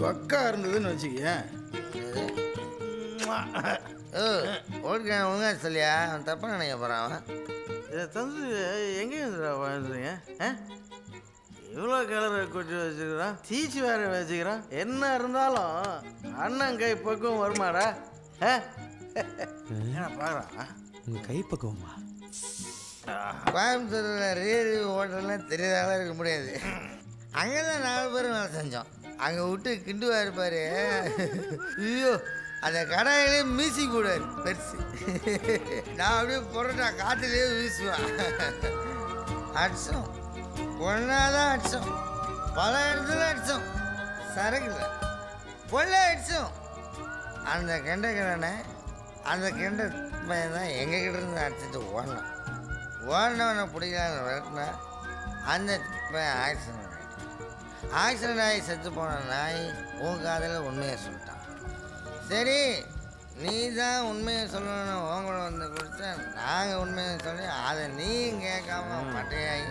கொக்கா இருந்ததுன்னு வச்சுக்கேன். ஓகே ஒழுங்கா சொல்லியா, அவன் தப்பாக நினைக்க போகிறான். அவன் இதை தந்து எங்கேயும் வாழ்ந்துறீங்க? இவ்வளோ கிளற கொட்டி வச்சுக்கிறான், தீச்சு வேற வச்சுக்கிறான். என்ன இருந்தாலும் அண்ணன் கை பக்கம் வருமாடா? என்ன பார்க்குறான்? உங்கள் கை பக்குவமா? கோயம்புத்தூரில் ரேடியோ ஹோட்டல்லாம் தெரியாதால இருக்க முடியாது. அங்கே தான் 4 பேரும் வேலை செஞ்சோம். அங்கே விட்டு கிண்டுவா இருப்பார். ஐயோ, அந்த கடாயிலே மீசி போடுவார் பெருசு. நான் அப்படியே புரோட்டா காற்றுலேயே வீசுவேன். அடிச்சோம், ஒன்றாதான் அடித்தோம், பல இடத்துல அடித்தோம். சரக்குல பொல்ல அடித்தோம். அந்த கெண்டை அந்த கெண்டை பையன் தான் எங்ககிட்ட இருந்து அடிச்சுட்டு ஓடினவனை பிடிக்கலான்னு விரட்டினா அந்த பையன் ஆக்சிடென்ட் ஆகி செத்து போன நாய் உன் காதில் உண்மையை சொல்லிட்டான். சரி, நீ தான் உண்மையை சொல்லணும்னு உங்களை வந்து கொடுத்தா நாங்கள் உண்மையை சொல்லி அதை நீயும் கேட்காம பட்டையாகி